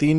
3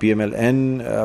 PMLN,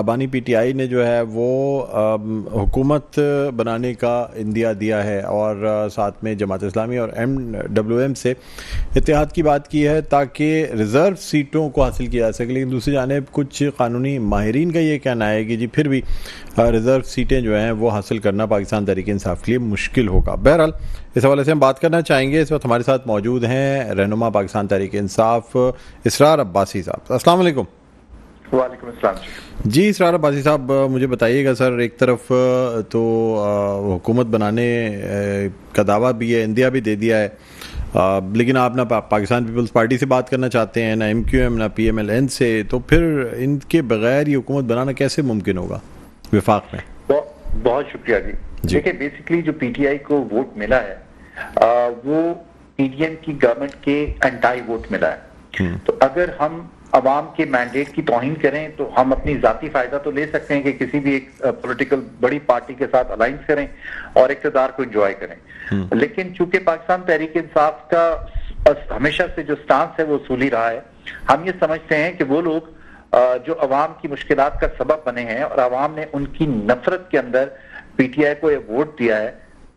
بانی P T I نے جو ہے وہ حکومت بنانے کا اندیا دیا ہے اور ساتھ میں جماعت اسلامی اور MWM سے اتحاد کی بات کی ہے تاکہ ریزرو سیٹوں کو حاصل کیا جا سکے. لیکن دوسری جانب کچھ قانونی ماہرین کا یہ کہنا ہے کہ جی پھر بھی ریزرو سیٹیں جو ہیں وہ حاصل کرنا پاکستان تحریک انصاف کے لیے مشکل ہوگا. بہرحال اس حوالے سے ہم بات کرنا چاہیں گے. اس وقت ہمارے ساتھ موجود ہیں رہنما پاکستان تحریک انصاف اسرار عباسی صاحب. السلام علیکم. وعلیکم السلام. جی اسرار عباسی صاحب مجھے بتائیے گا سر, ایک طرف تو حکومت بنانے کا دعویٰ بھی ہے, اندیا بھی دے دیا ہے, لیکن آپ نہ پاکستان پیپلز پارٹی سے بات کرنا چاہتے ہیں, نہ MQM نہ PMLN سے, تو پھر ان کے بغیر یہ حکومت بنانا کیسے ممکن ہوگا وفاق میں؟ بہت شکریہ جی. دیکھیں بیسیکلی جو PTI کو ووٹ ملا ہے وہ PDM کی گورنمنٹ کے انٹائی ووٹ ملا ہے. تو اگر ہم عوام کے مینڈیٹ کی توہین کریں تو ہم اپنی ذاتی فائدہ تو لے سکتے ہیں کہ کسی بھی ایک پولیٹیکل بڑی پارٹی کے ساتھ الائنس کریں اور اقتدار کو انجوائے کریں, لیکن چونکہ پاکستان تحریک انصاف کا ہمیشہ سے جو سٹانس ہے وہ اصولی رہا ہے, ہم یہ سمجھتے ہیں کہ وہ لوگ جو عوام کی مشکلات کا سبب بنے ہیں اور عوام نے ان کی نفرت کے اندر PTI کو یہ ووٹ دیا ہے,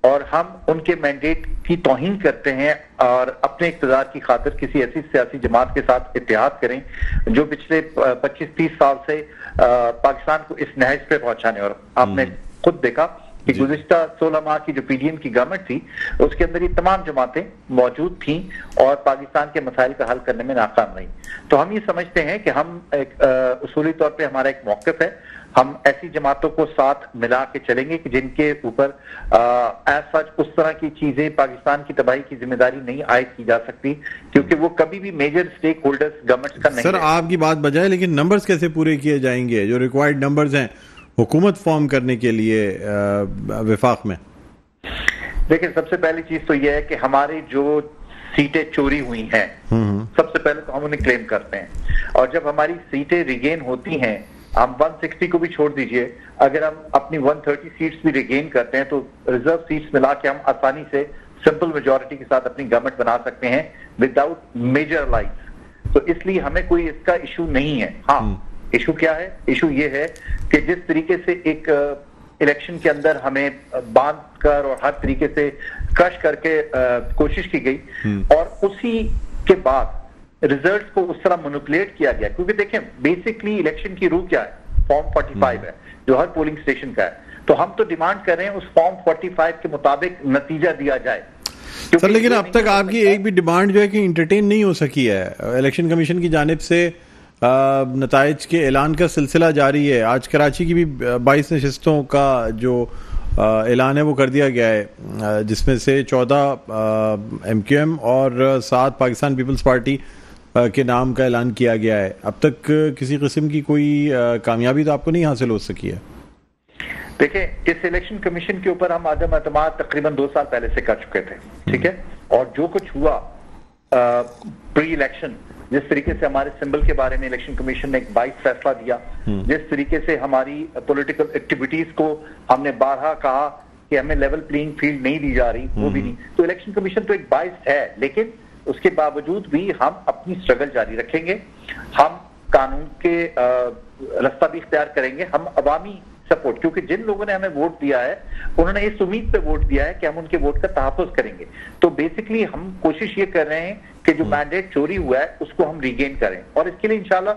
اور ہم ان کے مینڈیٹ کی توہین کرتے ہیں اور اپنے اقتدار کی خاطر کسی ایسی سیاسی جماعت کے ساتھ اتحاد کریں جو پچھلے 25-30 سال سے پاکستان کو اس نہج پہ پہنچانے. اور آپ نے خود دیکھا کہ گزشتہ 16 ماہ کی جو PDM کی گورنمنٹ تھی اس کے اندر یہ تمام جماعتیں موجود تھیں اور پاکستان کے مسائل کا حل کرنے میں ناکام رہیں. تو ہم یہ سمجھتے ہیں کہ ہم ایک اصولی طور پہ ہمارا ایک موقف ہے, ہم ایسی جماعتوں کو ساتھ ملا کے چلیں گے کہ جن کے اوپر ایز سچ اس طرح کی چیزیں پاکستان کی تباہی کی ذمہ داری نہیں عائد کی جا سکتی, کیونکہ وہ کبھی بھی میجر سٹیک ہولڈرز گورنمنٹ کا نہیں. سر آپ کی بات بجائے, لیکن نمبرز کیسے پورے کیے جائیں گے جو ریکوائرڈ نمبرز ہیں حکومت فارم کرنے کے لیے وفاق میں؟ دیکھیں سب سے پہلی چیز تو یہ ہے کہ ہماری جو سیٹیں چوری ہوئی ہیں سب سے پہلے تو ہم انہیں کلیم کرتے ہیں, اور جب ہماری سیٹیں ریگین ہوتی ہیں, ہم 160 کو بھی چھوڑ دیجئے, اگر ہم اپنی 130 سیٹس بھی ریگین کرتے ہیں تو ریزرو سیٹس ملا کے ہم آسانی سے سمپل میجورٹی کے ساتھ اپنی گورنمنٹ بنا سکتے ہیں وداؤٹ میجر لائنس. تو اس لیے ہمیں کوئی اس کا ایشو نہیں ہے. ہاں ایشو کیا ہے؟ ایشو یہ ہے کہ جس طریقے سے ایک الیکشن کے اندر ہمیں باندھ کر اور ہر طریقے سے کرش کر کے کوشش کی گئی, اور اسی کے بعد ریزلٹس کو اس طرح مینیپولیٹ کیا گیا. کیونکہ دیکھیں بیسکلی الیکشن کی روح کیا ہے؟ فارم 45 ہے جو ہر پولنگ اسٹیشن کا ہے. تو ہم تو ڈیمانڈ کر رہے ہیں اس فارم 45 کے مطابق نتیجہ دیا جائے. سر لیکن اب تک آپ کی ایک بھی ڈیمانڈ جو ہے کہ انٹرٹین نہیں ہو سکی ہے. الیکشن کمیشن کی جانب سے نتائج کے اعلان کا سلسلہ جاری ہے. آج کراچی کی بھی 22 نشستوں کا جو اعلان ہے وہ کر دیا گیا ہے, جس میں سے 14 MQM اور 7 پاکستان پیپلز پارٹی کے نام کا اعلان کیا گیا ہے. اب تک کسی قسم کی کوئی کامیابی تو آپ کو نہیں حاصل ہو سکی ہے. دیکھیں اس الیکشن کمیشن کے اوپر ہم عدم اعتماد تقریباً 2 سال پہلے سے کر چکے تھے, ٹھیک ہے, اور جو کچھ ہوا پری الیکشن, جس طریقے سے ہمارے سمبل کے بارے میں الیکشن کمیشن نے ایک 22 فیصلہ دیا, جس طریقے سے ہماری پولیٹیکل ایکٹیویٹیز کو ہم نے بارہا کہا کہ ہمیں لیول پلینگ فیلڈ نہیں دی جا رہی, وہ بھی نہیں. تو الیکشن کمیشن تو ایک باعث ہے, لیکن اس کے باوجود بھی ہم اپنی سٹرگل جاری رکھیں گے. ہم قانون کے راستہ بھی اختیار کریں گے, ہم عوامی سپورٹ, کیونکہ جن لوگوں نے ہمیں ووٹ دیا ہے انہوں نے اس امید پہ ووٹ دیا ہے کہ ہم ان کے ووٹ کا تحفظ کریں گے. تو بیسکلی ہم کوشش یہ کر رہے ہیں کہ جو مینڈیٹ چوری ہوا ہے اس کو ہم ریگین کریں, اور اس کے لیے انشاءاللہ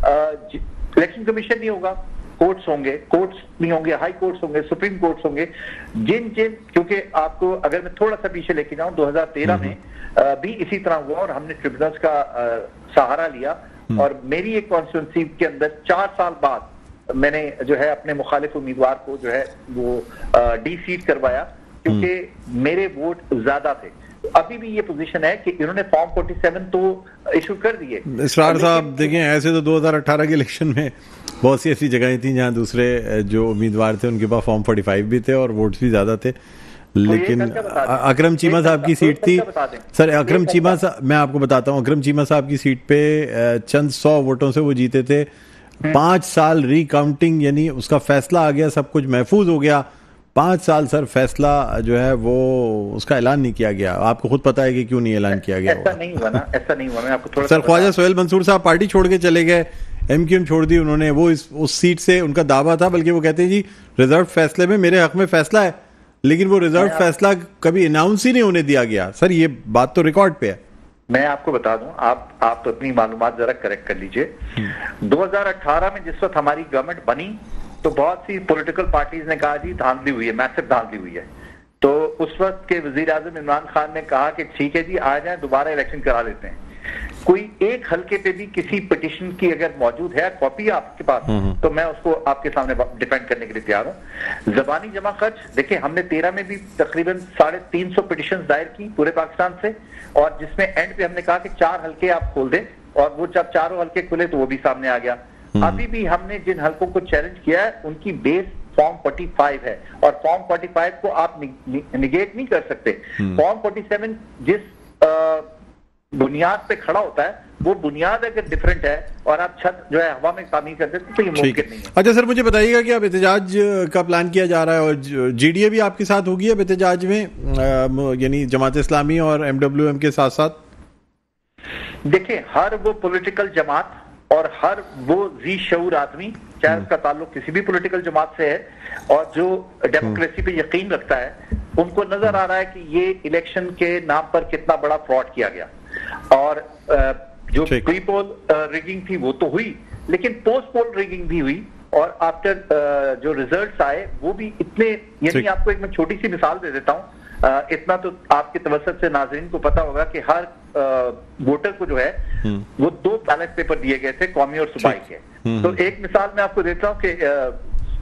الیکشن کمیشن نہیں ہوگا, کورٹس ہوں گے, کورٹس نہیں ہوں گے, ہائی کورٹس ہوں گے, سپریم کورٹس ہوں گے, کیونکہ آپ کو اگر میں تھوڑا سا پیچھے لے کے جاؤں, 2013 میں بھی اسی طرح ہوا اور ہم نے ٹریبیونلز کا سہارا لیا, اور میری ایک کانسٹیٹوئنسی کے اندر 4 سال بعد میں نے جو ہے اپنے مخالف امیدوار کو جو ہے وہ ڈی سیٹ کروایا, کیونکہ میرے ووٹ زیادہ تھے. ابھی بھی یہ پوزیشن ہے کہ انہوں نے فارم 47 تو ایشو کر دیے. اسرار صاحب دیکھیں ایسے تو 2018 کے الیکشن میں بہت سی ایسی جگہیں تھیں جہاں دوسرے جو امیدوار تھے ان کے پاس فارم 45 بھی تھے اور ووٹس بھی زیادہ تھے, لیکن اکرم چیمہ صاحب کی سیٹ تھی. سر اکرم چیمہ صاحب, میں آپ کو بتاتا ہوں, اکرم چیمہ صاحب کی سیٹ پہ چند 100 ووٹوں سے وہ جیتے تھے. 5 سال ری کاؤنٹنگ, یعنی اس کا فیصلہ آ گیا, سب کچھ محفوظ ہو گیا. 5 سال سر فیصلہ جو ہے وہ اس کا اعلان نہیں کیا گیا. آپ کو خود پتا ہے کہ کیوں نہیں اعلان کیا گیا. ایسا نہیں ہوا نا, ایسا نہیں ہوا. میں آپ کو تھوڑا سر خواجہ سہیل منصور صاحب پارٹی چھوڑ کے چلے گئے, ایم کیو ایم چھوڑ دی انہوں نے, وہ اس سیٹ سے ان کا دعویٰ تھا, بلکہ وہ کہتے ہیں جی ریزرو فیصلے میں میرے حق میں فیصلہ ہے, لیکن وہ ریزرو فیصلہ کبھی اناؤنس ہی نہیں ہونے دیا گیا. سر یہ بات تو ریکارڈ پہ ہے. میں آپ کو بتا دوں, آپ اپنی معلومات ذرا کریکٹ کر لیجئے. 2018 میں جس وقت ہماری گورنمنٹ بنی تو بہت سی پولیٹیکل پارٹیز نے کہا جی دھاندلی ہوئی ہے, میسو دھاندلی ہوئی ہے. تو اس وقت کے وزیر اعظم عمران خان نے کہا کہ ٹھیک ہے جی آ جائیں, دوبارہ الیکشن کرا لیتے ہیں. کوئی ایک حلقے پہ بھی کسی پٹیشن کی اگر موجود ہے کاپی آپ کے پاس, تو میں اس کو آپ کے سامنے ڈیفینڈ کرنے کے لیے تیار ہوں. زبانی جمع خرچ دیکھیں, ہم نے 13 میں بھی تقریباً 350 پٹیشن دائر کی پورے پاکستان سے, اور جس میں اینڈ پہ ہم نے کہا کہ 4 حلقے آپ کھول دیں, اور وہ جب 4 حلقے کھلے تو وہ بھی سامنے آ گیا. ابھی بھی ہم نے جن حلقوں کو چیلنج کیا ہے ان کی بیس فارم 45 ہے, اور فارم 45 کو آپ نگیٹ نہیں کر سکتے. فارم 47 جس بنیاد پہ کھڑا ہوتا ہے, وہ بنیاد اگر ڈیفرنٹ ہے اور آپ چھت جو ہے ہوا میں تعمیر کر دیتے تو یہ ممکن نہیں ہے. اچھا سر, مجھے بتائیے گا کہ اب احتجاج کا پلان کیا جا رہا ہے, اور جی ڈی اے بھی آپ کے ساتھ ہوگی اب احتجاج میں, یعنی جماعت اسلامی اور ایم ڈبلیو ایم کے ساتھ ساتھ؟ دیکھیں, ہر وہ پولیٹیکل جماعت اور ہر وہ ذی شعور آدمی, چاہے اس کا تعلق کسی بھی پولیٹیکل جماعت سے ہے, اور جو ڈیموکریسی پہ یقین رکھتا ہے, ان کو نظر آ رہا ہے کہ یہ الیکشن کے نام پر کتنا بڑا فراڈ کیا گیا. اور جو پری پول ریگنگ تھی وہ تو ہوئی, لیکن پوسٹ پول ریگنگ بھی ہوئی, اور آفٹر جو ریزلٹس آئے وہ بھی اتنے, یعنی آپ کو ایک میں چھوٹی سی مثال دے دیتا ہوں. اتنا تو آپ کے توسط سے ناظرین کو پتا ہوگا کہ ہر ووٹر کو جو ہے وہ 2 بیلٹ پیپر دیے گئے تھے, قومی اور صوبائی کے. تو ایک مثال میں آپ کو دیتا ہوں کہ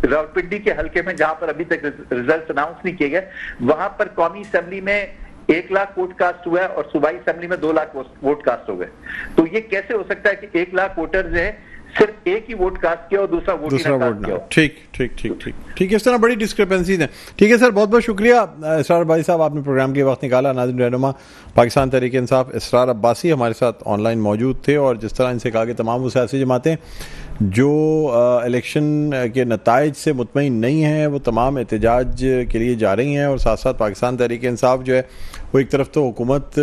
راولپنڈی کے حلقے میں جہاں پر ابھی تک ریزلٹ اناؤنس نہیں کیے گئے, وہاں پر قومی اسمبلی میں 1 لاکھ ووٹ کاسٹ ہوا ہے, اور صوبائی اسمبلی میں 2 لاکھ ووٹ کاسٹ ہو گئے. تو یہ کیسے ہو سکتا ہے کہ 1 لاکھ ووٹر جو ہے صرف ایک ہی ووٹ کاسٹ کیا اور دوسرا ووٹ نہ. ٹھیک, اس طرح بڑی ڈسکرپنسیز ہیں. ٹھیک ہے سر, بہت بہت شکریہ اسرار عباسی صاحب, آپ نے پروگرام کے وقت نکالا. ناظرین, رہنما پاکستان تحریک انصاف اسرار عباسی ہمارے ساتھ آن لائن موجود تھے, اور جس طرح ان سے کہا کہ تمام وہ سیاسی جماعتیں جو الیکشن کے نتائج سے مطمئن نہیں ہیں وہ تمام احتجاج کے لیے جا رہی ہیں, اور ساتھ ساتھ پاکستان تحریک انصاف جو ہے وہ ایک طرف تو حکومت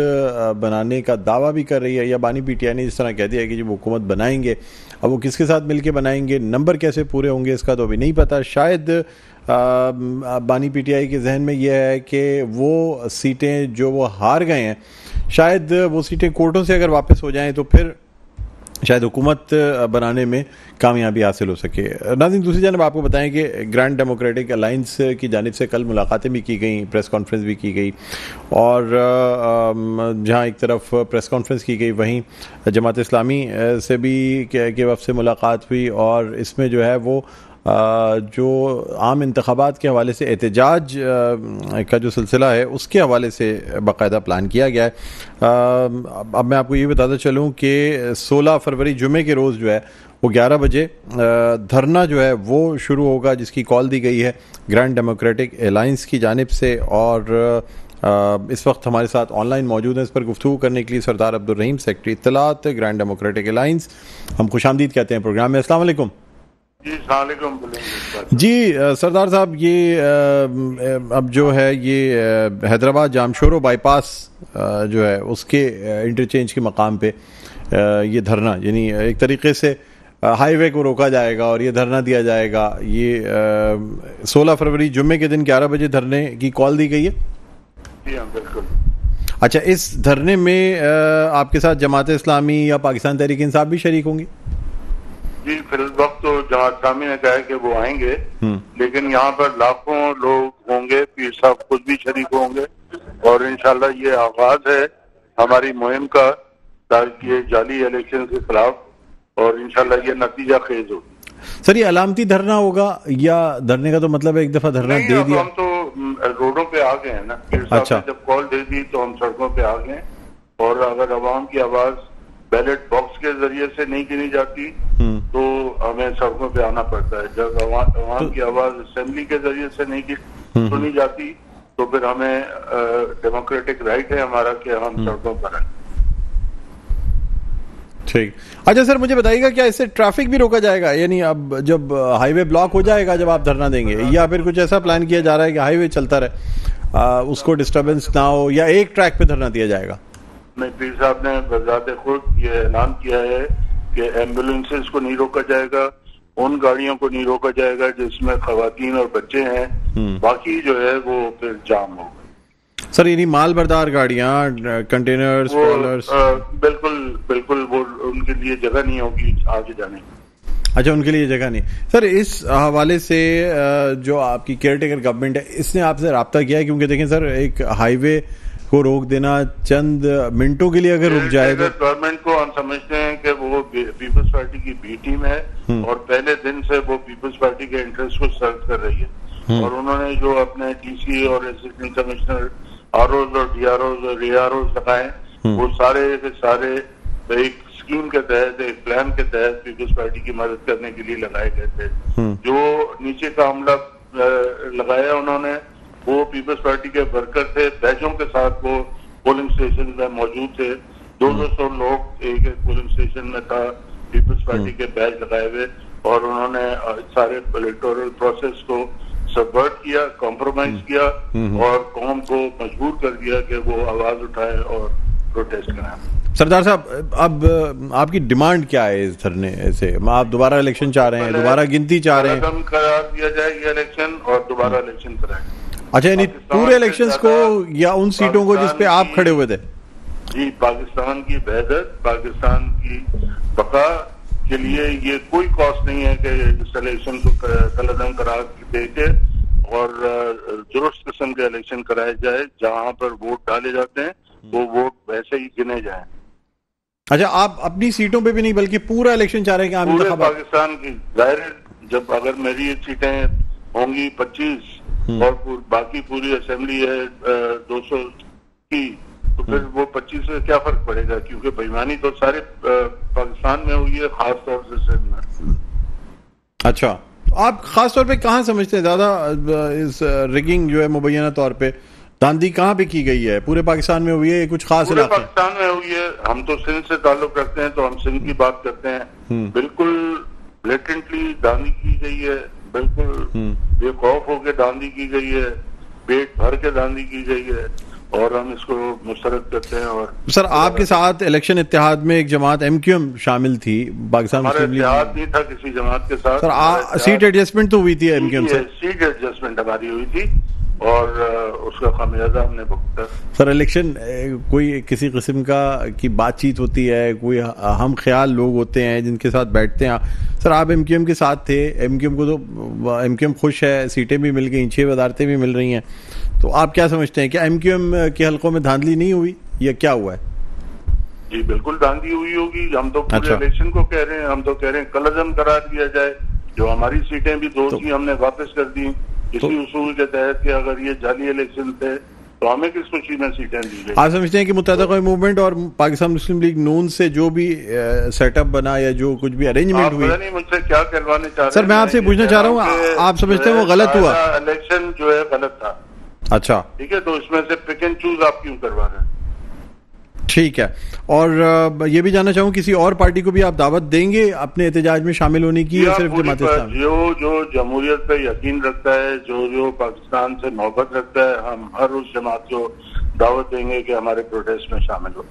بنانے کا دعویٰ بھی کر رہی ہے, یا بانی پی ٹی آئی نے جس طرح کہہ دیا ہے کہ جب حکومت بنائیں گے, اب وہ کس کے ساتھ مل کے بنائیں گے, نمبر کیسے پورے ہوں گے اس کا تو ابھی نہیں پتہ. شاید بانی پی ٹی آئی کے ذہن میں یہ ہے کہ وہ سیٹیں جو وہ ہار گئے ہیں, شاید وہ سیٹیں کورٹوں سے اگر واپس ہو جائیں تو پھر شاید حکومت بنانے میں کامیابی حاصل ہو سکے. ناظرین, دوسری جانب آپ کو بتائیں کہ گرینڈ ڈیموکریٹک الائنس کی جانب سے کل ملاقاتیں بھی کی گئیں, پریس کانفرنس بھی کی گئی, اور جہاں ایک طرف پریس کانفرنس کی گئی وہیں جماعت اسلامی سے بھی کے وفد سے ملاقات ہوئی, اور اس میں جو ہے وہ جو عام انتخابات کے حوالے سے احتجاج کا جو سلسلہ ہے اس کے حوالے سے باقاعدہ پلان کیا گیا ہے. اب میں آپ کو یہ بتاتا چلوں کہ 16 فروری جمعے کے روز جو ہے وہ 11 بجے دھرنا جو ہے وہ شروع ہوگا, جس کی کال دی گئی ہے گرینڈ ڈیموکریٹک الائنس کی جانب سے. اور اس وقت ہمارے ساتھ آن لائن موجود ہیں اس پر گفتگو کرنے کے لیے سردار عبدالرحیم, سیکرٹری اطلاعات گرینڈ ڈیموکریٹک الائنس. ہم خوش آمدید کہتے ہیں پروگرام میں. السلام علیکم. جی السلام علیکم. جی سردار صاحب, یہ اب جو ہے یہ حیدرآباد جامشورو بائی پاس جو ہے اس کے انٹرچینج کے مقام پہ یہ دھرنا, یعنی ایک طریقے سے ہائی وے کو روکا جائے گا اور یہ دھرنا دیا جائے گا. یہ 16 فروری جمعے کے دن 11 بجے دھرنے کی کال دی گئی ہے. جی ہاں بالکل. اچھا, اس دھرنے میں آپ کے ساتھ جماعت اسلامی یا پاکستان تحریک انصاف بھی شریک ہوں گی؟ جی فی الوقت تو جماعت اسلامی نے کہا ہے کہ وہ آئیں گے, لیکن یہاں پر لاکھوں لوگ ہوں گے, پیر صاحب خود بھی شریک ہوں گے, اور انشاءاللہ یہ آغاز ہے ہماری مہم کا تاکہ یہ جعلی الیکشن کے خلاف, اور انشاءاللہ یہ نتیجہ خیز ہوگی. سر, یہ علامتی دھرنا ہوگا یا دھرنے کا تو مطلب ایک دفعہ دھرنا دے دیا؟ ہم تو روڈوں پہ آ گئے ہیں نا, پیر صاحب نے جب کال دے دی تو ہم سڑکوں پہ آ گئے, اور اگر عوام کی آواز بیلٹ باکس کے ذریعے سے نہیں گنی جاتی تو ہمیں سڑکوں پہ آنا پڑتا ہے. جب عوام کی آواز اسمبلی کے ذریعے سے نہیں سنی جاتی تو پھر ہمیں ڈیموکریٹک رائٹ ہے ہمارا کہ ہم سڑکوں پر ہیں. ٹھیک. اچھا سر, مجھے بتائیے گا کیا اس سے ٹریفک بھی روکا جائے گا, یعنی اب جب ہائی وے بلاک ہو جائے گا جب آپ دھرنا دیں گے, یا پھر کچھ ایسا پلان کیا جا رہا ہے کہ ہائی وے چلتا رہے, اس کو ڈسٹربنس نہ ہو, یا ایک ٹریک پہ دھرنا دیا جائے گا؟ نہیں, پیر صاحب نے بذات خود یہ اعلان کیا ہے کہ ایمبولینسز کو نہیں روکا جائے گا, ان گاڑیوں کو نہیں روکا جائے گا جس میں خواتین اور بچے ہیں, باقی جو ہے وہ پھر جام ہوگا. سر یعنی مال بردار گاڑیاں, کنٹینرز, ٹرالرز, بالکل وہ ان کے لیے جگہ نہیں ہوگی آگے جانے کی. اچھا, ان کے لیے جگہ نہیں. سر اس حوالے سے جو آپ کی کیئر ٹیکر گورنمنٹ ہے, اس نے آپ سے رابطہ کیا ہے؟ کیونکہ دیکھیں سر, ایک ہائی وے کو روک دینا چند منٹوں کے لیے اگر رک جائے تو گورنمنٹ کو ہم سمجھتے ہیں کہ وہ پیپلز پارٹی کی بی ٹیم ہے, اور پہلے دن سے وہ پیپلز پارٹی کے انٹرسٹ کو سرو کر رہی ہے, اور انہوں نے جو اپنے ڈی سی اور اسسٹنٹ کمشنر آر اوز اور ڈی آر اوز اور ری آر اوز لگائے, وہ سارے کے سارے ایک اسکیم کے تحت, ایک پلان کے تحت پیپلز پارٹی کی مدد کرنے کے لیے لگائے گئے تھے. جو نیچے کا عملہ لگایا انہوں نے, وہ پیپلز پارٹی کے ورکر تھے, بیجوں کے ساتھ وہ پولنگ اسٹیشن میں موجود تھے. 200 لوگ ایک پولنگ اسٹیشن میں تھا پیپلز پارٹی کے بیج لگائے ہوئے, اور انہوں نے سارے الیکٹورل پروسیس کو سبورٹ کیا, کمپرومائز کیا, اور قوم کو مجبور کر دیا کہ وہ آواز اٹھائے اور پروٹیسٹ کریں. سردار صاحب, اب آپ کی ڈیمانڈ کیا ہے اس دھرنے سے؟ آپ دوبارہ الیکشن چاہ رہے ہیں, دوبارہ گنتی چاہ رہے ہیں؟ قرار دیا جائے یہ الیکشن اور دوبارہ الیکشن کرائیں. اچھا, یعنی پورے الیکشنز کو یا ان سیٹوں کو جس پہ آپ کھڑے ہوئے تھے؟ جی, پاکستان کی وحدت, پاکستان کی بقا کے لیے یہ کوئی کاسٹ نہیں ہے کہ اس الیکشن کو کالعدم قرار دے کے اور درست قسم کے الیکشن کرائے جائے. جہاں پر ووٹ ڈالے جاتے ہیں وہ ووٹ ویسے ہی گنے جائیں. اچھا, آپ اپنی سیٹوں پہ بھی نہیں بلکہ پورا الیکشن چاہ رہے ہیں کہ عام انتخابات پاکستان کی؟ ظاہر جب اگر میری سیٹیں ہوں گی 25 اور باقی پوری اسمبلی ہے 200 کی, تو پھر وہ 25 سے کیا فرق پڑے گا؟ کیونکہ بےایمانی تو سارے پاکستان میں ہوئی ہے, خاص طور سے سندھ میں. اچھا, آپ خاص طور پہ کہاں سمجھتے ہیں زیادہ اس ریگنگ جو ہے مبینہ طور پہ دھاندلی کہاں پہ کی گئی ہے؟ پورے پاکستان میں ہوئی ہے, کچھ خاص علاقے؟ پورے پاکستان میں ہوئی ہے. ہم تو سندھ سے تعلق رکھتے ہیں تو ہم سندھ کی بات کرتے ہیں. بالکل بلیٹنٹلی دھاندلی کی گئی ہے, بالکل بے خوف ہو کے دھاندلی کی گئی ہے, پیٹ بھر کے دھاندلی کی گئی ہے, اور ہم اس کو مسترد کرتے ہیں. اور سر, آپ کے ساتھ الیکشن اتحاد میں ایک جماعت ایم کیو ایم شامل تھی پاکستان مسلم لیگ. ہمارا اتحاد نہیں تھا کسی جماعت کے ساتھ. سر, سیٹ ایڈجسٹمنٹ تو ہوئی تھی ایم کیو ایم سے؟ سیٹ ایڈجسٹمنٹ ہماری ہوئی تھی اور اس کا خمیازہ ہم نے بھگتا. سر, الیکشن کوئی کسی قسم کی بات چیت ہوتی ہے, کوئی ہم خیال لوگ ہوتے ہیں جن کے ساتھ بیٹھتے ہیں. سر, آپ ایم کیو ایم کے ساتھ تھے, ایم کیو ایم کو تو ایم کیو ایم خوش ہے, سیٹیں بھی مل گئیں, 6 وزارتیں بھی مل رہی ہیں, تو آپ کیا سمجھتے ہیں کہ ایم کیو ایم کے حلقوں میں دھاندلی نہیں ہوئی یا کیا ہوا ہے؟ جی بالکل دھاندلی ہوئی ہوگی. ہم تو پورے الیکشن کو کہہ رہے ہیں, ہم تو کہہ رہے ہیں کالعدم قرار دیا جائے. جو ہماری سیٹیں بھی 2 تھی ہم نے واپس کر دی اسی اصول کے تحت کہ اگر یہ جعلی الیکشن تھے تو ہمیں کس خوشی میں سیٹیں دی گئی. آپ سمجھتے ہیں کہ متحدہ قومی موومنٹ اور پاکستان مسلم لیگ نون سے جو بھی سیٹ اپ بنا یا جو کچھ بھی ارینجمنٹ ہوئی, نہیں مجھ سے کیا کہلوانے چاہ رہے ہیں؟ سر, میں آپ سے پوچھنا چاہ رہا ہوں, آپ سمجھتے ہیں وہ غلط ہوا؟ الیکشن جو ہے غلط تھا. اچھا, ٹھیک ہے, تو اس میں سے پک اینڈ چوز آپ کیوں کروا رہے ہیں؟ ٹھیک ہے. اور یہ بھی جاننا چاہوں کسی اور پارٹی کو بھی آپ دعوت دیں گے اپنے احتجاج میں شامل ہونے کی یا صرف جماعت اسلامی؟ جو جمہوریت پہ یقین رکھتا ہے, جو پاکستان سے محبت رکھتا ہے, ہم ہر اس جماعت کو دعوت دیں گے کہ ہمارے پروٹیسٹ میں شامل ہو.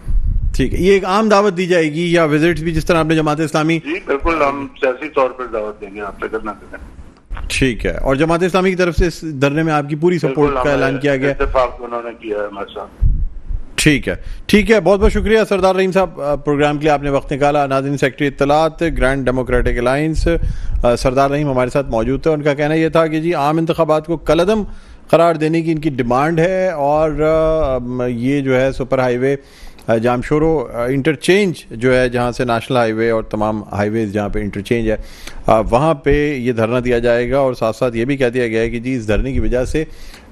ٹھیک ہے, یہ ایک عام دعوت دی جائے گی یا وزٹس بھی جس طرح آپ نے جماعت اسلامی؟ جی بالکل, ہم سیاسی طور پر دعوت دیں گے, آپ فکر نہ کریں. ٹھیک ہے. اور جماعت اسلامی کی طرف سے اس دھرنے میں آپ کی پوری سپورٹ کا اعلان کیا گیا؟ اتفاق انہوں نے کیا ہے ہمارے ساتھ. ٹھیک ہے, ٹھیک ہے. بہت بہت شکریہ سردار رحیم صاحب, پروگرام کے لیے آپ نے وقت نکالا. ناظرین, سیکرٹری اطلاعات گرینڈ ڈیموکریٹک الائنس سردار رحیم ہمارے ساتھ موجود تھے. ان کا کہنا یہ تھا کہ جی عام انتخابات کو کالعدم قرار دینے کی ان کی ڈیمانڈ ہے, اور یہ جو ہے سپر ہائی وے جامشورو انٹرچینج جو ہے جہاں سے نیشنل ہائی وے اور تمام ہائی ویز جہاں پہ انٹرچینج ہے وہاں پہ یہ دھرنا دیا جائے گا. اور ساتھ ساتھ یہ بھی کہہ دیا گیا ہے کہ جی اس دھرنے کی وجہ سے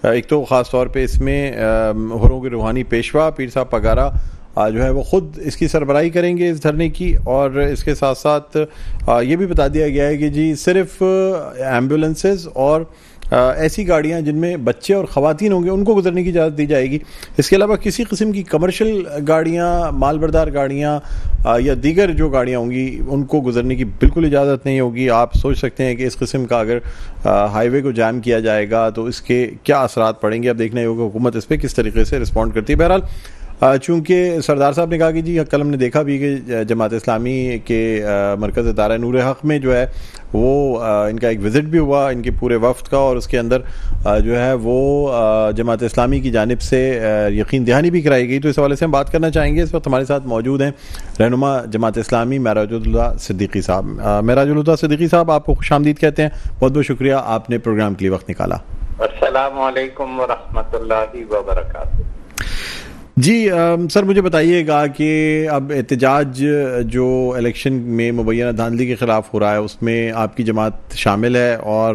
ایک تو خاص طور پہ اس میں ہروں کے روحانی پیشوا پیر صاحب پگارا جو ہے وہ خود اس کی سربراہی کریں گے اس دھرنے کی, اور اس کے ساتھ ساتھ یہ بھی بتا دیا گیا ہے کہ جی صرف ایمبولینسز اور ایسی گاڑیاں جن میں بچے اور خواتین ہوں گے ان کو گزرنے کی اجازت دی جائے گی. اس کے علاوہ کسی قسم کی کمرشل گاڑیاں, مال بردار گاڑیاں یا دیگر جو گاڑیاں ہوں گی ان کو گزرنے کی بالکل اجازت نہیں ہوگی. آپ سوچ سکتے ہیں کہ اس قسم کا اگر ہائی وے کو جام کیا جائے گا تو اس کے کیا اثرات پڑیں گے. اب دیکھنا ہوگا حکومت اس پہ کس طریقے سے رسپونڈ کرتی ہے. بہرحال چونکہ سردار صاحب نے کہا کہ جی کل ہم نے دیکھا بھی کہ جماعت اسلامی کے مرکز ادارہ نور حق میں جو ہے وہ ان کا ایک وزٹ بھی ہوا ان کے پورے وفد کا، اور اس کے اندر جو ہے وہ جماعت اسلامی کی جانب سے یقین دہانی بھی کرائی گئی. تو اس حوالے سے ہم بات کرنا چاہیں گے. اس وقت ہمارے ساتھ موجود ہیں رہنما جماعت اسلامی معراج اللہ صدیقی صاحب. معراج اللہ صدیقی صاحب، آپ کو خوش آمدید کہتے ہیں. بہت بہت شکریہ آپ نے پروگرام کے لیے وقت نکالا. السلام علیکم ورحمۃ اللہ وبرکاتہ. جی سر، مجھے بتائیے گا کہ اب احتجاج جو الیکشن میں مبینہ دھاندلی کے خلاف ہو رہا ہے اس میں آپ کی جماعت شامل ہے، اور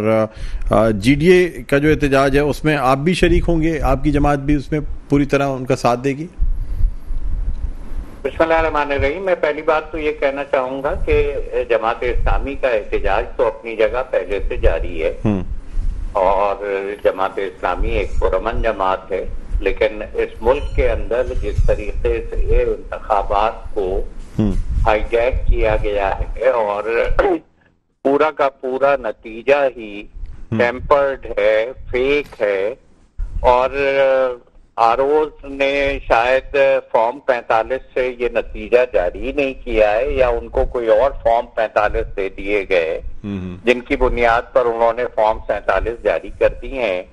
جی ڈی اے کا جو احتجاج ہے اس میں آپ بھی شریک ہوں گے، آپ کی جماعت بھی اس میں پوری طرح ان کا ساتھ دے گی؟ بسم اللہ الرحمن الرحیم. میں پہلی بات تو یہ کہنا چاہوں گا کہ جماعت اسلامی کا احتجاج تو اپنی جگہ پہلے سے جاری ہے، اور جماعت اسلامی ایک پرامن جماعت ہے، لیکن اس ملک کے اندر جس طریقے سے انتخابات کو ہائی جیک کیا گیا ہے اور پورا کا پورا نتیجہ ہی ٹیمپرڈ ہے، فیک ہے، اور آر اوز نے شاید فارم 45 سے یہ نتیجہ جاری نہیں کیا ہے، یا ان کو کوئی اور فارم 45 دے دیے گئے جن کی بنیاد پر انہوں نے فارم 47 جاری کر دیے ہیں.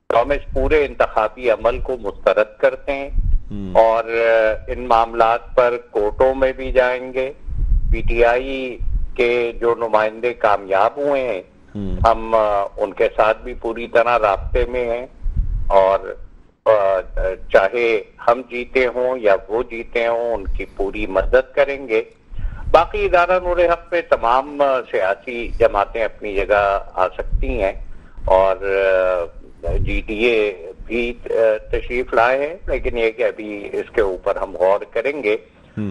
تو ہم اس پورے انتخابی عمل کو مسترد کرتے ہیں اور ان معاملات پر کورٹوں میں بھی جائیں گے. پی ٹی آئی کے جو نمائندے کامیاب ہوئے ہیں ہم ان کے ساتھ بھی پوری طرح رابطے میں ہیں، اور چاہے ہم جیتے ہوں یا وہ جیتے ہوں ان کی پوری مدد کریں گے. باقی ادارہ نور حق پہ تمام سیاسی جماعتیں اپنی جگہ آ سکتی ہیں، اور جی ڈی اے بھی تشریف لائے ہیں، لیکن یہ کہ ابھی اس کے اوپر ہم غور کریں گے.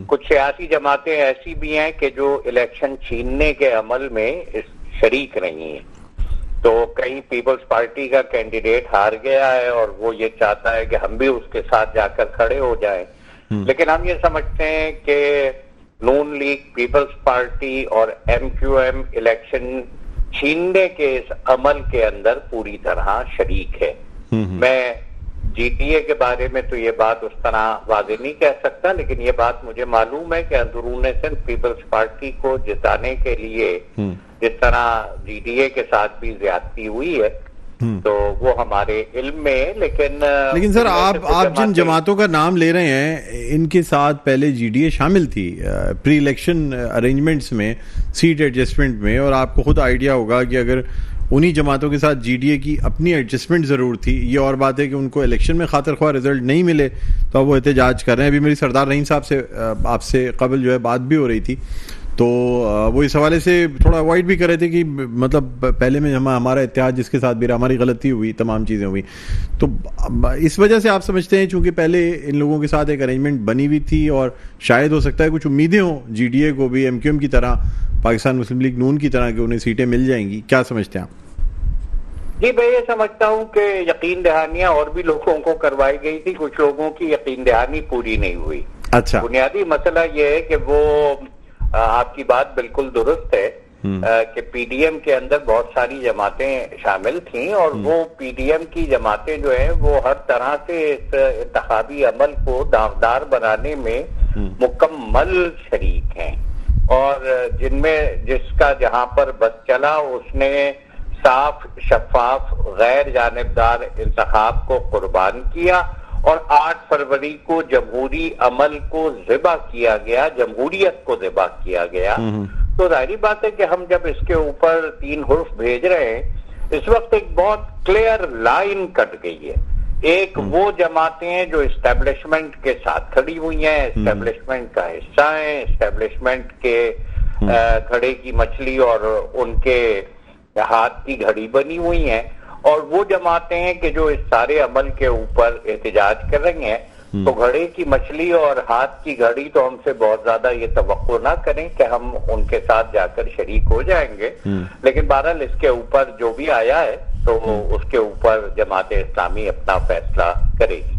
کچھ سیاسی جماعتیں ایسی بھی ہیں کہ جو الیکشن چھیننے کے عمل میں شریک نہیں ہیں. تو کہیں پیپلز پارٹی کا کینڈیڈیٹ ہار گیا ہے اور وہ یہ چاہتا ہے کہ ہم بھی اس کے ساتھ جا کر کھڑے ہو جائیں، لیکن ہم یہ سمجھتے ہیں کہ نون لیگ، پیپلز پارٹی اور ایم کیو ایم الیکشن چھیننے کے اس عمل کے اندر پوری طرح شریک ہے. میں جی ٹی اے کے بارے میں تو یہ بات اس طرح واضح نہیں کہہ سکتا، لیکن یہ بات مجھے معلوم ہے کہ اندرون سندھ پیپلز پارٹی کو جتانے کے لیے جس طرح جی ڈی اے کے ساتھ بھی زیادتی ہوئی ہے تو وہ ہمارے علم میں ہے. لیکن سر آپ جن جماعتوں کا نام لے رہے ہیں ان کے ساتھ پہلے جی ڈی اے شامل تھی پری الیکشن ارینجمنٹس میں، سیٹ ایڈجسٹمنٹ میں، اور آپ کو خود آئیڈیا ہوگا کہ اگر انہی جماعتوں کے ساتھ جی ڈی اے کی اپنی ایڈجسٹمنٹ ضرور تھی. یہ اور بات ہے کہ ان کو الیکشن میں خاطر خواہ رزلٹ نہیں ملے تو اب وہ احتجاج کر رہے ہیں. ابھی میری سردار رحیم صاحب سے آپ سے قبل جو ہے بات بھی ہو رہی تھی، تو وہ اس حوالے سے تھوڑا اوائڈ بھی کر رہے تھے کہ مطلب پہلے میں ہمارا اتحاد جس کے ساتھ بھی رہا، ہماری غلطی ہوئی، تمام چیزیں ہوئی. تو اس وجہ سے آپ سمجھتے ہیں چونکہ پہلے ان لوگوں کے ساتھ ایک ارینجمنٹ بنی ہوئی تھی اور شاید ہو سکتا ہے کچھ امیدیں ہوں جی ڈی اے کو بھی ایم کیو ایم کی طرح، پاکستان مسلم لیگ نون کی طرح کہ انہیں سیٹیں مل جائیں گی. کیا سمجھتے ہیں آپ؟ جی میں یہ سمجھتا ہوں کہ یقین دہانیاں اور بھی لوگوں کو کروائی گئی تھی، کچھ لوگوں کی یقین دہانی پوری نہیں ہوئی. اچھا، بنیادی مسئلہ یہ ہے کہ وہ آپ کی بات بالکل درست ہے کہ پی ڈی ایم کے اندر بہت ساری جماعتیں شامل تھیں، اور وہ پی ڈی ایم کی جماعتیں جو ہیں وہ ہر طرح سے اس انتخابی عمل کو داغدار بنانے میں مکمل شریک ہیں، اور جس کا جہاں پر بس چلا اس نے صاف، شفاف، غیر جانبدار انتخاب کو قربان کیا، اور 8 فروری کو جمہوری عمل کو ذبح کیا گیا، جمہوریت کو ذبح کیا گیا. تو ظاہری بات ہے کہ ہم جب اس کے اوپر 3 حرف بھیج رہے ہیں، اس وقت ایک بہت کلیئر لائن کٹ گئی ہے. ایک وہ جماعتیں ہیں جو اسٹیبلشمنٹ کے ساتھ کھڑی ہوئی ہیں، اسٹیبلشمنٹ کا حصہ ہیں، اسٹیبلشمنٹ کے گھڑے کی مچھلی اور ان کے ہاتھ کی گھڑی بنی ہوئی ہیں، اور وہ جماعتیں ہیں کہ جو اس سارے عمل کے اوپر احتجاج کر رہی ہیں. تو گھڑے کی مچھلی اور ہاتھ کی گھڑی تو ہم سے بہت زیادہ یہ توقع نہ کریں کہ ہم ان کے ساتھ جا کر شریک ہو جائیں گے، لیکن بہرحال اس کے اوپر جو بھی آیا ہے تو اس کے اوپر جماعت اسلامی اپنا فیصلہ کرے گی.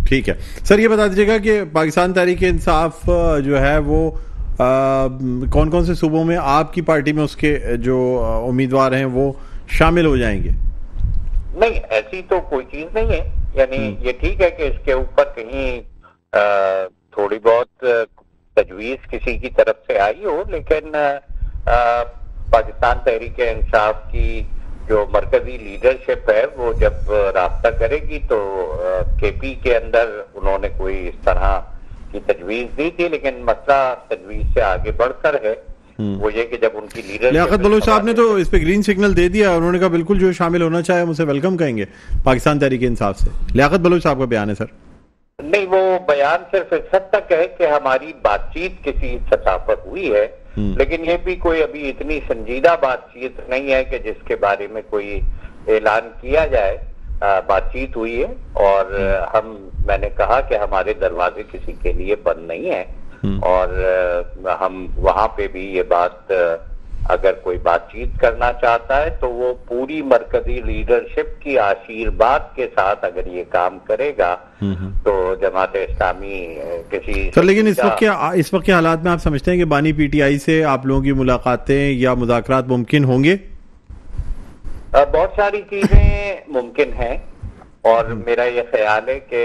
ٹھیک ہے سر، یہ بتا دیجیے گا کہ پاکستان تحریک انصاف جو ہے وہ کون کون سے صوبوں میں آپ کی پارٹی میں اس کے جو امیدوار ہیں وہ شامل ہو جائیں گے؟ نہیں، ایسی تو کوئی چیز نہیں ہے. یعنی یہ ٹھیک ہے کہ اس کے اوپر کہیں تھوڑی بہت تجویز کسی کی طرف سے آئی ہو، لیکن پاکستان تحریک انصاف کی جو مرکزی لیڈرشپ ہے وہ جب رابطہ کرے گی تو کے پی کے اندر انہوں نے کوئی اس طرح کی تجویز دی تھی، لیکن مسئلہ تجویز سے آگے بڑھ کر ہے وہ یہ کہ جب ان کی لیڈر لیاقت بلوچ صاحب نے تو اس پہ گرین سگنل دے دیا، انہوں نے کہا بالکل جو شامل ہونا چاہے ہم اسے ویلکم کہیں گے پاکستان تحریک انصاف سے. لیاقت بلوچ صاحب کا بیان ہے سر. نہیں، وہ بیان صرف اس حد تک ہے کہ ہماری بات چیت کسی سطح پر ہوئی ہے، لیکن یہ بھی کوئی ابھی اتنی سنجیدہ بات چیت نہیں ہے کہ جس کے بارے میں کوئی اعلان کیا جائے. بات چیت ہوئی ہے اور میں نے کہا کہ ہمارے دروازے کسی کے لیے بند نہیں ہیں، اور ہم وہاں پہ بھی یہ بات اگر کوئی بات چیت کرنا چاہتا ہے تو وہ پوری مرکزی لیڈرشپ کی آشیرواد کے ساتھ اگر یہ کام کرے گا تو جماعت اسلامی کسی سر. لیکن اس وقت کے حالات میں آپ سمجھتے ہیں کہ بانی پی ٹی آئی سے آپ لوگوں کی ملاقاتیں یا مذاکرات ممکن ہوں گے؟ بہت ساری چیزیں ممکن ہیں، اور میرا یہ خیال ہے کہ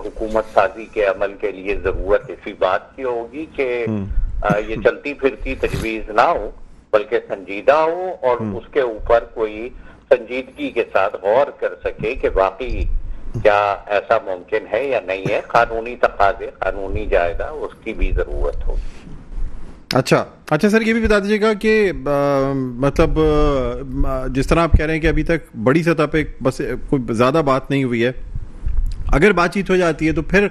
حکومت سازی کے عمل کے لیے ضرورت اسی بات کی ہوگی کہ یہ چلتی پھرتی تجویز نہ ہو بلکہ سنجیدہ ہو، اور اس کے اوپر کوئی سنجیدگی کے ساتھ غور کر سکے کہ واقعی کیا ایسا ممکن ہے یا نہیں ہے. قانونی تقاضے، قانونی جائزہ اس کی بھی ضرورت ہوگی. اچھا سر، یہ بھی بتا دیجیے گا کہ مطلب جس طرح آپ کہہ رہے ہیں کہ ابھی تک بڑی سطح پہ بس کوئی زیادہ بات نہیں ہوئی ہے، اگر بات چیت ہو جاتی ہے تو پھر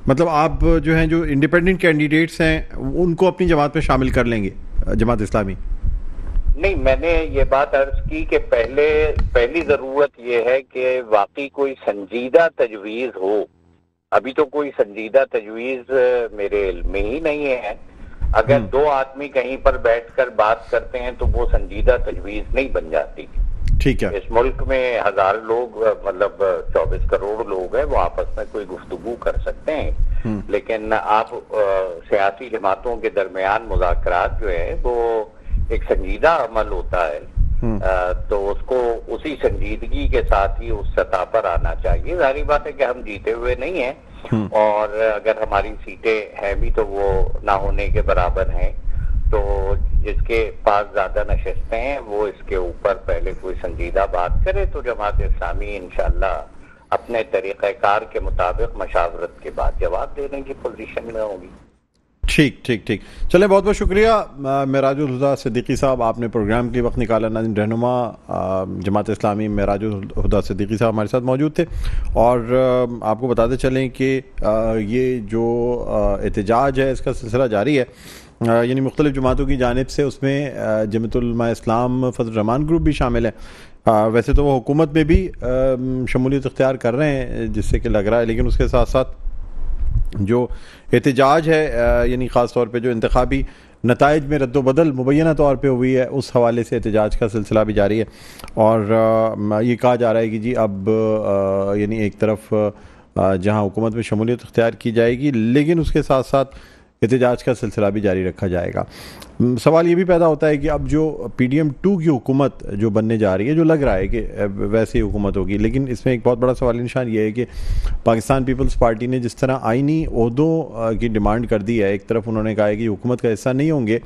مطلب آپ جو ہیں جو انڈیپینڈنٹ کینڈیڈیٹس ہیں ان کو اپنی جماعت میں شامل کر لیں گے جماعت اسلامی؟ نہیں، میں نے یہ بات عرض کی کہ پہلی ضرورت یہ ہے کہ واقعی کوئی سنجیدہ تجویز ہو. ابھی تو کوئی سنجیدہ تجویز میرے علم میں ہی نہیں ہے. اگر دو آدمی کہیں پر بیٹھ کر بات کرتے ہیں تو وہ سنجیدہ تجویز نہیں بن جاتی. ٹھیک ہے. اس ملک میں 1000 لوگ، مطلب 24 کروڑ لوگ ہیں، وہ آپس میں کوئی گفتگو کر سکتے ہیں، لیکن آپ سیاسی جماعتوں کے درمیان مذاکرات جو ہیں وہ ایک سنجیدہ عمل ہوتا ہے، تو اس کو اسی سنجیدگی کے ساتھ ہی اس سطح پر آنا چاہیے. ظاہری بات ہے کہ ہم جیتے ہوئے نہیں ہیں، اور اگر ہماری سیٹیں ہیں بھی تو وہ نہ ہونے کے برابر ہیں. تو جس کے پاس زیادہ نشستیں ہیں وہ اس کے اوپر پہلے کوئی سنجیدہ بات کرے تو جماعت اسلامی انشاءاللہ اپنے طریقہ کار کے مطابق مشاورت کے بعد جواب دینے کی پوزیشن میں ہوگی. ٹھیک. چلیں، بہت بہت شکریہ معراج الہدیٰ صدیقی صاحب، آپ نے پروگرام کے وقت نکالا. ناظرین، رہنما جماعت اسلامی معراج الہدیٰ صدیقی صاحب ہمارے ساتھ موجود تھے، اور آپ کو بتاتے چلیں کہ یہ جو احتجاج ہے اس کا سلسلہ جاری ہے، یعنی مختلف جماعتوں کی جانب سے. اس میں جمعیت علماء اسلام فضل الرحمان گروپ بھی شامل ہے. ویسے تو وہ حکومت میں بھی شمولیت اختیار کر رہے ہیں جس سے کہ لگ رہا ہے، لیکن اس کے ساتھ ساتھ جو احتجاج ہے، یعنی خاص طور پہ جو انتخابی نتائج میں رد و بدل مبینہ طور پہ ہوئی ہے، اس حوالے سے احتجاج کا سلسلہ بھی جاری ہے. اور یہ کہا جا رہا ہے کہ جی اب یعنی ایک طرف جہاں حکومت میں شمولیت اختیار کی جائے گی، لیکن اس کے ساتھ ساتھ احتجاج کا سلسلہ بھی جاری رکھا جائے گا. سوال یہ بھی پیدا ہوتا ہے کہ اب جو پی ڈی ایم 2 کی حکومت جو بننے جا رہی ہے، جو لگ رہا ہے کہ ویسے ہی حکومت ہوگی، لیکن اس میں ایک بہت بڑا سوالی نشان یہ ہے کہ پاکستان پیپلز پارٹی نے جس طرح آئینی عہدوں کی ڈیمانڈ کر دی ہے، ایک طرف انہوں نے کہا ہے کہ حکومت کا حصہ نہیں ہوں گے،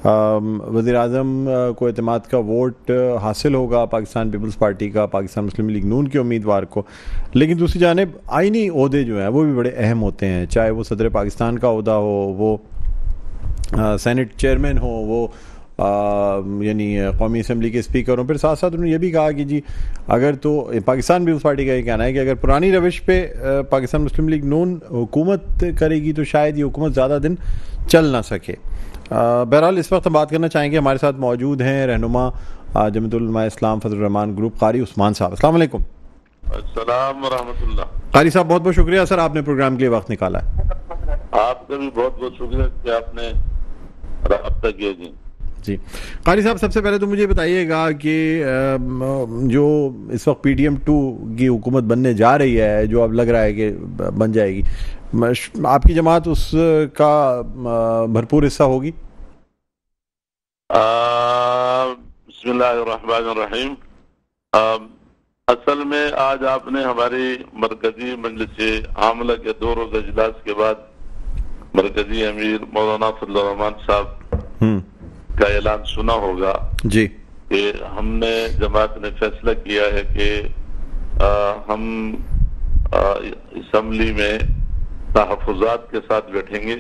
وزیر اعظم کو اعتماد کا ووٹ حاصل ہوگا پاکستان پیپلز پارٹی کا پاکستان مسلم لیگ نون کے امیدوار کو، لیکن دوسری جانب آئینی عہدے جو ہیں وہ بھی بڑے اہم ہوتے ہیں، چاہے وہ صدر پاکستان کا عہدہ ہو، وہ سینٹ چیئرمین ہو، وہ یعنی قومی اسمبلی کے اسپیکر ہوں. پھر ساتھ ساتھ انہوں نے یہ بھی کہا کہ جی اگر تو پاکستان پیپلز پارٹی کا یہ کہنا ہے کہ اگر پرانی روش پہ پاکستان مسلم لیگ نون حکومت کرے گی تو شاید یہ حکومت زیادہ دن چل نہ سکے. بہرحال اس وقت ہم بات کرنا چاہیں گے، ہمارے ساتھ موجود ہیں رہنما جمعیت علماء اسلام فضل الرحمان گروپ قاری عثمان صاحب. السلام علیکم. السلام ورحمۃ اللہ. قاری صاحب، بہت بہت شکریہ سر، آپ نے پروگرام کے لیے وقت نکالا ہے. آپ کا بھی بہت بہت شکریہ کہ آپ نے رابطہ کیا. جی قاری صاحب، سب سے پہلے تو مجھے بتائیے گا کہ جو اس وقت پی ڈی ایم 2 کی حکومت بننے جا رہی ہے، جو اب لگ رہا ہے کہ بن جائے گی، آپ کی جماعت اس کا بھرپور حصہ ہوگی؟ بسم اللہ الرحمن الرحیم. اصل میں آج آپ نے ہماری مرکزی مجلس عاملہ کے 2 روزہ اجلاس کے بعد مرکزی امیر مولانا فضل الرحمان صاحب کا اعلان سنا ہوگا جی کہ ہم نے جماعت نے فیصلہ کیا ہے کہ ہم اسمبلی میں تحفظات کے ساتھ بیٹھیں گے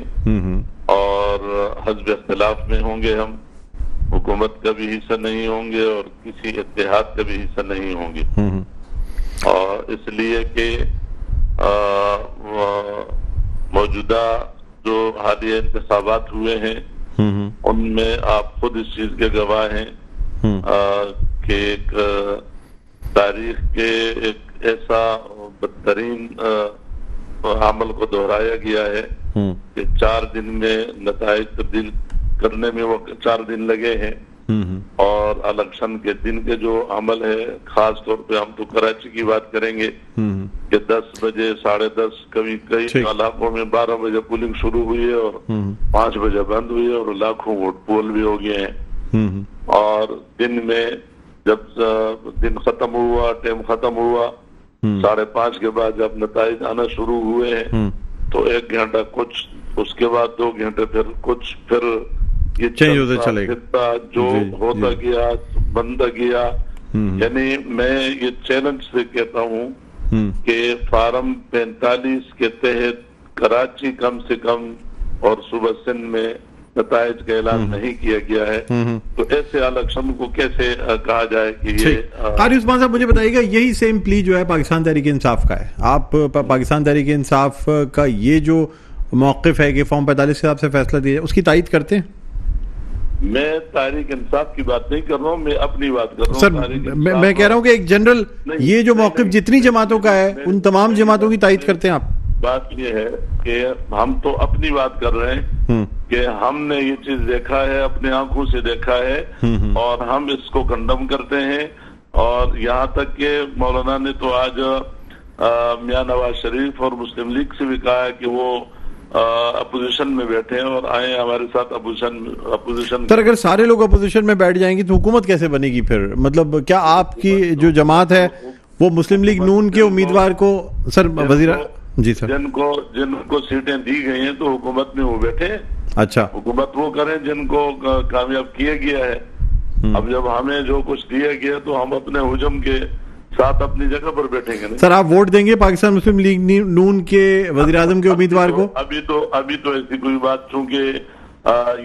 اور حزب اختلاف میں ہوں گے، ہم حکومت کا بھی حصہ نہیں ہوں گے اور کسی اتحاد کا بھی حصہ نہیں ہوں گے، اور اس لیے کہ موجودہ جو حالیہ انتخابات ہوئے ہیں ان میں آپ خود اس چیز کے گواہ ہیں کہ ایک تاریخ کے ایک ایسا بدترین عمل کو دہرایا گیا ہے کہ 4 دن میں نتائج تبدیل کرنے میں وہ 4 دن لگے ہیں، اور الیکشن کے دن کے جو عمل ہے، خاص طور پہ ہم تو کراچی کی بات کریں گے کہ 10 بجے 10:30 کبھی کئی علاقوں میں 12 بجے پولنگ شروع ہوئی ہے اور 5 بجے بند ہوئی ہے اور لاکھوں ووٹ پول بھی ہو گئے ہیں، اور دن میں جب دن ختم ہوا، ٹائم ختم ہوا 5:30 کے بعد جب نتائج آنا شروع ہوئے ہیں تو 1 گھنٹہ کچھ، اس کے بعد 2 گھنٹے پھر کچھ، پھر یہ چلتا جو ہوتا گیا بنتا گیا. یعنی میں یہ چیلنج سے کہتا ہوں کہ فارم 45 کے تحت کراچی کم سے کم اور صوبہ سندھ میں نتائج کا اعلان نہیں کیا گیا ہے، تو ایسے الیکشن کو کیسے کہا جائے کہ یہ قاری عثمان صاحب مجھے بتائیے گا، یہی سیم پلی جو ہے پاکستان تحریک انصاف کا ہے، آپ پاکستان تحریک انصاف کا یہ جو موقف ہے کہ فارم 45 کے حساب سے فیصلہ دیا جائے، اس کی تائید کرتے ہیں؟ میں تحریک انصاف کی بات نہیں کر رہا ہوں، میں اپنی بات کر رہا ہوں. سر میں کہہ رہا ہوں کہ ایک جنرل یہ جو موقف جتنی جماعتوں کا ہے ان تمام جماعتوں کی تائید کرتے ہیں آپ؟ بات یہ ہے کہ ہم تو اپنی بات کر رہے ہیں کہ ہم نے یہ چیز دیکھا ہے، اپنے آنکھوں سے دیکھا ہے، اور ہم اس کو کنڈم کرتے ہیں. اور یہاں تک کہ مولانا نے تو آج میاں نواز شریف اور مسلم لیگ سے بھی کہا ہے کہ وہ اپوزیشن میں بیٹھے ہیں اور آئے ہمارے ساتھ اپوزیشن. سر اگر سارے لوگ اپوزیشن میں بیٹھ جائیں گے تو حکومت کیسے بنے گی پھر؟ مطلب کیا آپ کی جو جماعت ہے وہ مسلم لیگ نون کے امیدوار کو سر وزیر جی سر جن کو سیٹیں دی گئی ہیں تو حکومت میں وہ بیٹھے ہیں. اچھا، حکومت وہ کریں جن کو کامیاب کیا گیا ہے. اب جب ہمیں جو کچھ دیا گیا تو ہم اپنے حجم کے ساتھ اپنی جگہ پر بیٹھیں گے. سر آپ ووٹ دیں گے پاکستان مسلم لیگ نون کے وزیر اعظم کے امیدوار کو؟ ابھی تو ایسی کوئی بات، چونکہ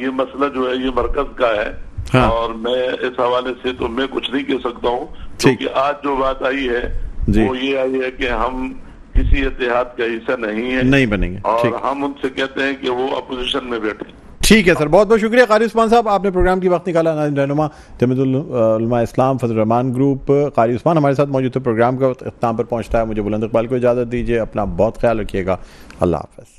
یہ مسئلہ جو ہے یہ مرکز کا ہے اور میں اس حوالے سے تو میں کچھ نہیں کہہ سکتا ہوں، کیونکہ آج جو بات آئی ہے وہ یہ آئی ہے کہ ہم کسی اتحاد کا حصہ نہیں بنیں گے، اور ہم ان سے کہتے ہیں کہ وہ اپوزیشن میں بیٹھیں. ٹھیک ہے سر، بہت بہت شکریہ قاری عثمان صاحب، آپ نے پروگرام کی وقت نکالا. ناظرین، رہنما جمعیت العلماء اسلام فضل الرحمان گروپ قاری عثمان ہمارے ساتھ موجود تھے. پروگرام کا اختتام پر پہنچتا ہے، مجھے بلند اقبال کو اجازت دیجیے. اپنا بہت خیال رکھیے گا. اللہ حافظ.